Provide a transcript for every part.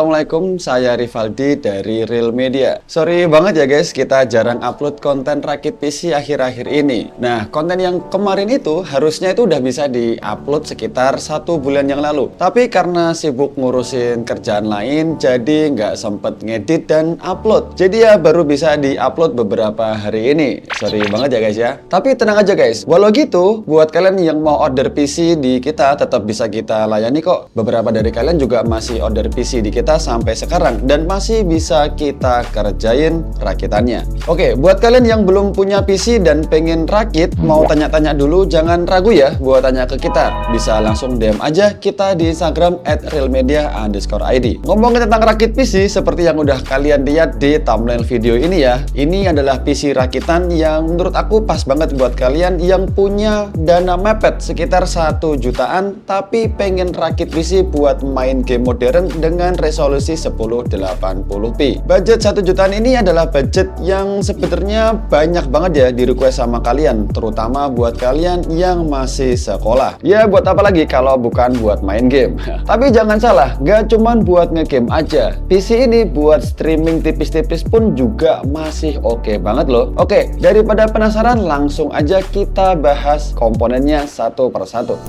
Assalamualaikum, saya Rivaldi dari Real Media. Sorry banget ya guys, kita jarang upload konten rakit PC akhir-akhir ini. Nah, konten yang kemarin itu harusnya itu udah bisa di-upload sekitar 1 bulan yang lalu. Tapi karena sibuk ngurusin kerjaan lain, jadi nggak sempet ngedit dan upload. Jadi ya baru bisa di-upload beberapa hari ini. Sorry banget ya guys ya. Tapi tenang aja guys, walau gitu, buat kalian yang mau order PC di kita, tetap bisa kita layani kok. Beberapa dari kalian juga masih order PC di kita sampai sekarang dan masih bisa kita kerjain rakitannya. Oke, buat kalian yang belum punya PC dan pengen rakit, mau tanya-tanya dulu, jangan ragu ya buat tanya ke kita. Bisa langsung DM aja kita di Instagram @realmedia_id. Ngomongin tentang rakit PC, seperti yang udah kalian lihat di thumbnail video ini ya, ini adalah PC rakitan yang menurut aku pas banget buat kalian yang punya dana mepet sekitar 1 jutaan tapi pengen rakit PC buat main game modern dengan resolusi 1080p. Budget 1 jutaan ini adalah budget yang sebenarnya banyak banget ya di request sama kalian, terutama buat kalian yang masih sekolah. Ya buat apa lagi kalau bukan buat main game. Tapi jangan salah, gak cuman buat ngegame aja. PC ini buat streaming tipis-tipis pun juga masih oke banget loh. Oke, daripada penasaran, langsung aja kita bahas komponennya satu persatu.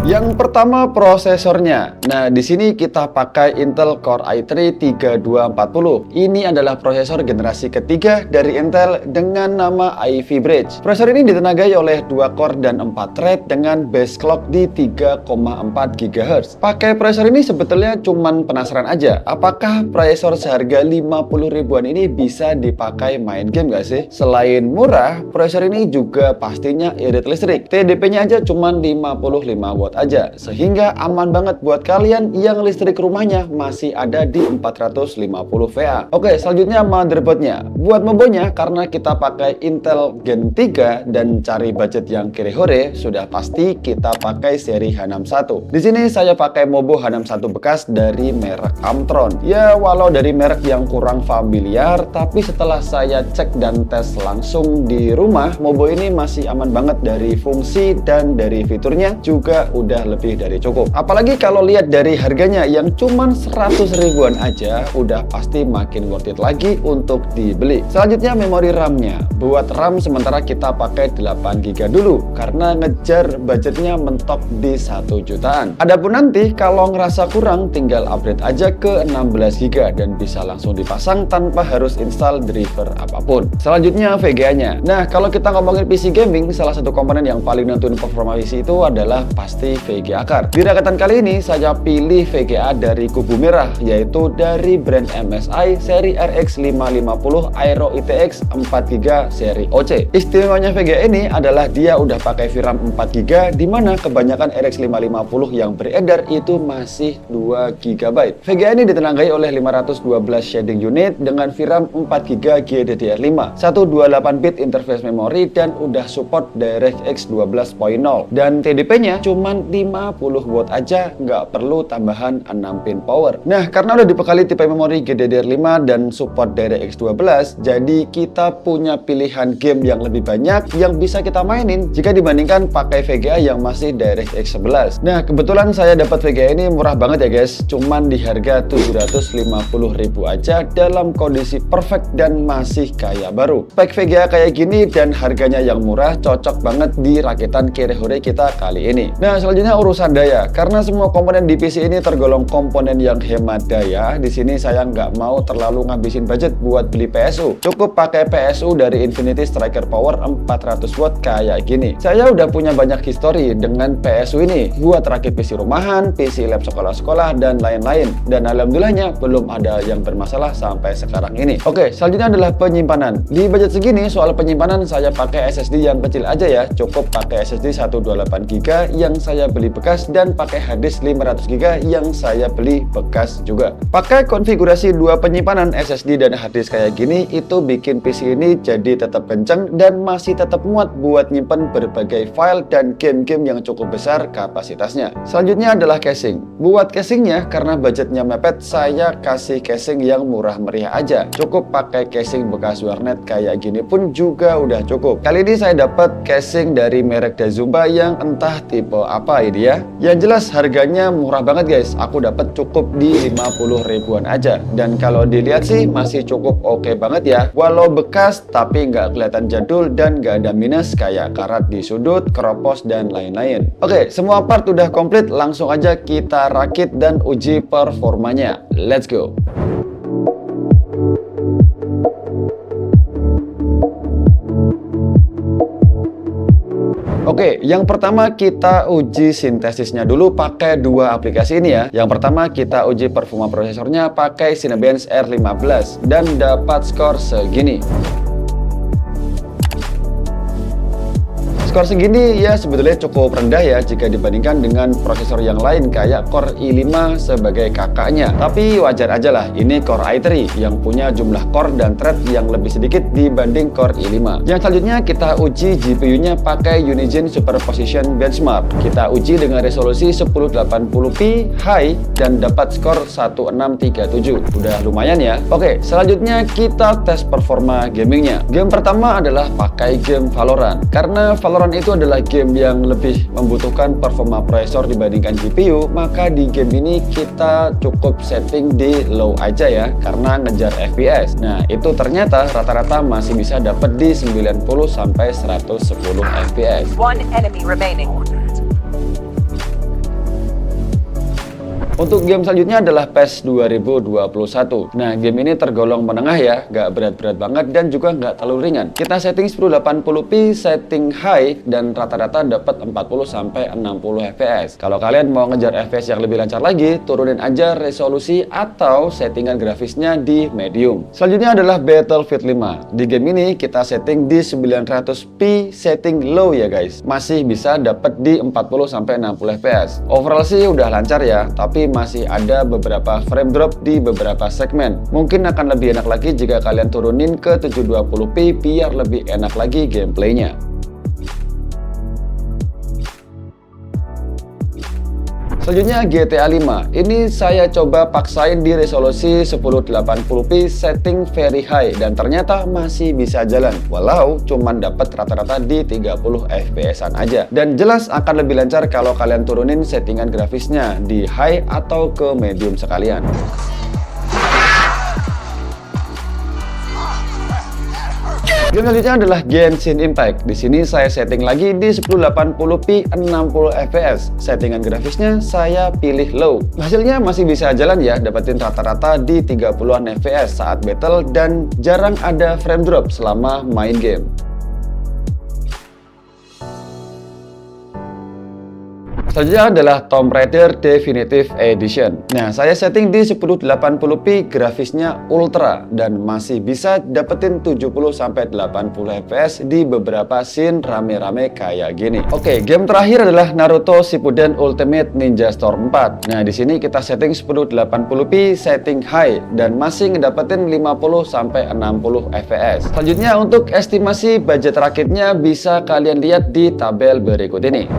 Yang pertama prosesornya. Nah, di sini kita pakai Intel Core i3 3240. Ini adalah prosesor generasi ketiga dari Intel dengan nama Ivy Bridge. Prosesor ini ditenagai oleh 2 core dan 4 thread dengan base clock di 3,4 GHz. Pakai prosesor ini sebetulnya cuman penasaran aja, apakah prosesor seharga 50 ribuan ini bisa dipakai main game gak sih? Selain murah, prosesor ini juga pastinya irit listrik. TDP-nya aja cuman 55 watt aja, sehingga aman banget buat kalian yang listrik rumahnya masih ada di 450 VA. Oke, selanjutnya motherboardnya. Buat mobonya, karena kita pakai Intel Gen 3 dan cari budget yang kire-hore, sudah pasti kita pakai seri H61. Di sini saya pakai mobo H61 bekas dari merek Amtron. Ya, walau dari merek yang kurang familiar, tapi setelah saya cek dan tes langsung di rumah, mobo ini masih aman banget dari fungsi dan dari fiturnya juga udah lebih dari cukup. Apalagi kalau lihat dari harganya yang cuman 100 ribuan aja, udah pasti makin worth it lagi untuk dibeli. Selanjutnya memori RAM-nya. Buat RAM sementara kita pakai 8 GB dulu karena ngejar budgetnya mentok di 1 jutaan. Adapun nanti kalau ngerasa kurang, tinggal upgrade aja ke 16 GB dan bisa langsung dipasang tanpa harus install driver apapun. Selanjutnya VGA-nya. Nah, kalau kita ngomongin PC gaming, salah satu komponen yang paling nentuin performa PC itu adalah pasti VGA card. Di rakitan kali ini saya pilih VGA dari kubu merah, yaitu dari brand MSI seri RX 550 Aero ITX 4GB seri OC. Istimewanya VGA ini adalah dia udah pakai VRAM 4GB, dimana kebanyakan RX 550 yang beredar itu masih 2GB. VGA ini ditenagai oleh 512 shading unit dengan VRAM 4GB GDDR5, 128-bit interface memory dan udah support DirectX 12.0, dan TDP-nya cuman 50 watt aja, nggak perlu tambahan 6 pin power. Nah, karena udah dibekali tipe memori GDDR5 dan support DirectX 12, jadi kita punya pilihan game yang lebih banyak yang bisa kita mainin jika dibandingkan pakai VGA yang masih DirectX 11. Nah, kebetulan saya dapat VGA ini murah banget ya guys, cuman di harga 750 ribu aja dalam kondisi perfect dan masih kayak baru. Spek VGA kayak gini dan harganya yang murah cocok banget di rakitan kire-hore kita kali ini. Nah, selanjutnya urusan daya. Karena semua komponen di PC ini tergolong komponen yang hemat daya, di sini saya nggak mau terlalu ngabisin budget buat beli PSU. Cukup pakai PSU dari Infinity Striker Power 400 watt kayak gini. Saya udah punya banyak histori dengan PSU ini buat rakit PC rumahan, PC lab sekolah-sekolah, dan lain-lain. Dan alhamdulillahnya belum ada yang bermasalah sampai sekarang ini. Oke, selanjutnya adalah penyimpanan. Di budget segini, soal penyimpanan saya pakai SSD yang kecil aja ya. Cukup pakai SSD 128GB yang saya beli bekas dan pakai harddisk 500GB yang saya beli bekas juga. Pakai konfigurasi 2 penyimpanan SSD dan harddisk kayak gini itu bikin PC ini jadi jadi tetap kenceng dan masih tetap muat buat nyimpen berbagai file dan game-game yang cukup besar kapasitasnya. Selanjutnya adalah casing. Buat casingnya, karena budgetnya mepet, saya kasih casing yang murah meriah aja. Cukup pakai casing bekas warnet kayak gini pun juga udah cukup. Kali ini saya dapat casing dari merek Dazumba yang entah tipe apa ini ya. Yang jelas harganya murah banget guys. Aku dapat cukup di 50 ribuan aja. Dan kalau dilihat sih masih cukup oke banget ya. Walau bekas tapi nggak kelihatan jadul dan nggak ada minus kayak karat di sudut, keropos dan lain-lain. Oke, semua part udah komplit. Langsung aja kita rakit dan uji performanya. Let's go. Oke, yang pertama kita uji sintesisnya dulu pakai dua aplikasi ini ya. Yang pertama kita uji performa prosesornya pakai Cinebench R15 dan dapat skor segini. Skor segini ya sebetulnya cukup rendah ya jika dibandingkan dengan prosesor yang lain kayak Core i5 sebagai kakaknya. Tapi wajar aja lah, ini Core i3 yang punya jumlah core dan thread yang lebih sedikit dibanding Core i5. Yang selanjutnya kita uji GPU-nya pakai Unigine Superposition Benchmark. Kita uji dengan resolusi 1080p high dan dapat skor 1637. Udah lumayan ya. Oke, selanjutnya kita tes performa gamingnya. Game pertama adalah pakai game Valorant. Karena Valorant itu adalah game yang lebih membutuhkan performa prosesor dibandingkan GPU, maka di game ini kita cukup setting di low aja ya, karena ngejar FPS. Nah, itu ternyata rata-rata masih bisa dapat di 90 sampai 110 FPS. One enemy remaining. Untuk game selanjutnya adalah PES 2021. Nah, game ini tergolong menengah ya, nggak berat-berat banget dan juga nggak terlalu ringan. Kita setting 1080p, setting high, dan rata-rata dapat 40 sampai 60 fps. Kalau kalian mau ngejar fps yang lebih lancar lagi, turunin aja resolusi atau settingan grafisnya di medium. Selanjutnya adalah Battlefield 5. Di game ini kita setting di 900p, setting low ya guys. Masih bisa dapat di 40 sampai 60 fps. Overall sih udah lancar ya, tapi masih ada beberapa frame drop di beberapa segmen. Mungkin akan lebih enak lagi jika kalian turunin ke 720p biar lebih enak lagi gameplaynya. Selanjutnya GTA 5. Ini saya coba paksain di resolusi 1080p setting very high dan ternyata masih bisa jalan walau cuman dapat rata-rata di 30 fps-an aja. Dan jelas akan lebih lancar kalau kalian turunin settingan grafisnya di high atau ke medium sekalian. Game selanjutnya adalah Genshin Impact. Di sini saya setting lagi di 1080p 60 fps. Settingan grafisnya saya pilih low. Hasilnya masih bisa jalan ya, dapetin rata-rata di 30-an fps saat battle dan jarang ada frame drop selama main game. Selanjutnya adalah Tomb Raider Definitive Edition. Nah, saya setting di 1080p, grafisnya ultra dan masih bisa dapetin 70 sampai 80 fps di beberapa scene rame-rame kayak gini. Oke, game terakhir adalah Naruto Shippuden Ultimate Ninja Storm 4. Nah, di sini kita setting 1080p, setting high dan masih ngedapetin 50 sampai 60 fps. Selanjutnya untuk estimasi budget rakitnya bisa kalian lihat di tabel berikut ini.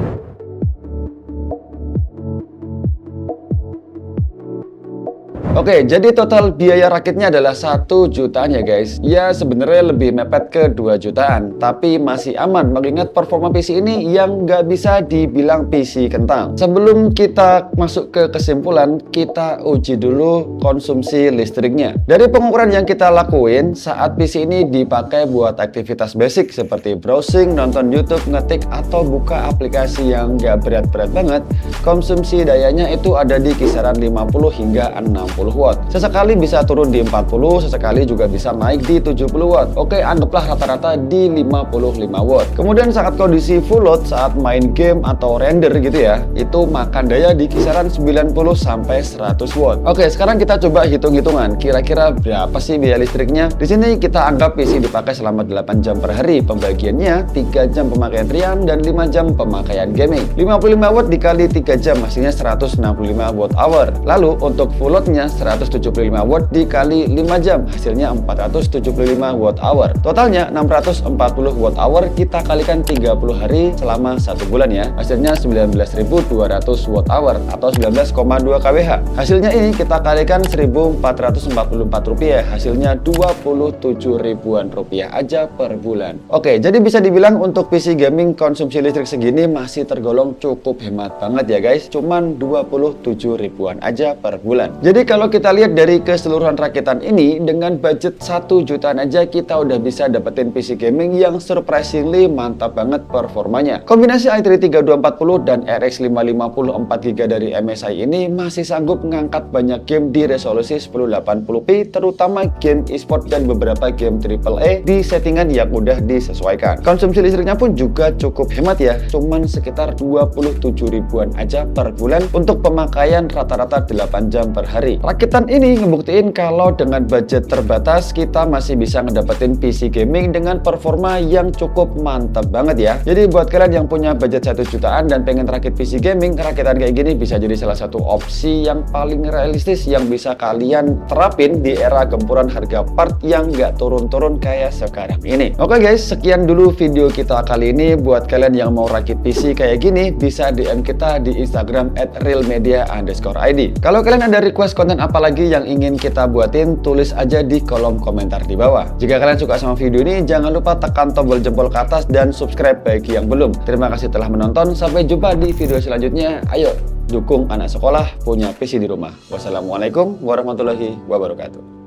Oke, jadi total biaya rakitnya adalah 1 jutaan ya guys. Ya sebenarnya lebih mepet ke 2 jutaan, tapi masih aman mengingat performa PC ini yang nggak bisa dibilang PC kentang. Sebelum kita masuk ke kesimpulan, kita uji dulu konsumsi listriknya. Dari pengukuran yang kita lakuin, saat PC ini dipakai buat aktivitas basic seperti browsing, nonton YouTube, ngetik, atau buka aplikasi yang nggak berat-berat banget, konsumsi dayanya itu ada di kisaran 50 hingga 60 watt. Sesekali bisa turun di 40, sesekali juga bisa naik di 70 watt. Oke, anggaplah rata-rata di 55 watt. Kemudian saat kondisi full load saat main game atau render gitu ya, itu makan daya di kisaran 90 sampai 100 watt. Oke, sekarang kita coba hitung-hitungan kira-kira berapa sih biaya listriknya. Di sini kita anggap PC dipakai selama 8 jam per hari. Pembagiannya 3 jam pemakaian riang dan 5 jam pemakaian gaming. 55 watt dikali 3 jam hasilnya 165 watt hour. Lalu untuk full loadnya 175 watt dikali 5 jam, hasilnya 475 watt hour. Totalnya 640 watt hour kita kalikan 30 hari selama 1 bulan ya, hasilnya 19.200 watt hour atau 19,2 kWh. Hasilnya ini kita kalikan 1.444 rupiah, hasilnya 27 ribuan rupiah aja per bulan. Oke, jadi bisa dibilang untuk PC gaming konsumsi listrik segini masih tergolong cukup hemat banget ya guys, cuman 27 ribuan aja per bulan. Jadi kalau kita lihat dari keseluruhan rakitan ini, dengan budget 1 jutaan aja kita udah bisa dapetin PC gaming yang surprisingly mantap banget performanya. Kombinasi i3 3240 dan RX 550 4GB dari MSI ini masih sanggup ngangkat banyak game di resolusi 1080p, terutama game e-sport dan beberapa game AAA di settingan yang udah disesuaikan. Konsumsi listriknya pun juga cukup hemat ya, cuman sekitar 27 ribuan aja per bulan untuk pemakaian rata-rata 8 jam per hari. Rakitan ini ngebuktiin kalau dengan budget terbatas kita masih bisa ngedapetin PC gaming dengan performa yang cukup mantap banget ya. Jadi buat kalian yang punya budget 1 jutaan dan pengen rakit PC gaming, rakitan kayak gini bisa jadi salah satu opsi yang paling realistis yang bisa kalian terapin di era gempuran harga part yang nggak turun-turun kayak sekarang ini. Oke guys, sekian dulu video kita kali ini. Buat kalian yang mau rakit PC kayak gini, bisa DM kita di Instagram @realmedia_id. Kalau kalian ada request konten apa lagi yang ingin kita buatin, tulis aja di kolom komentar di bawah. Jika kalian suka sama video ini, jangan lupa tekan tombol jempol ke atas dan subscribe bagi yang belum. Terima kasih telah menonton, sampai jumpa di video selanjutnya. Ayo, dukung anak sekolah punya PC di rumah. Wassalamualaikum warahmatullahi wabarakatuh.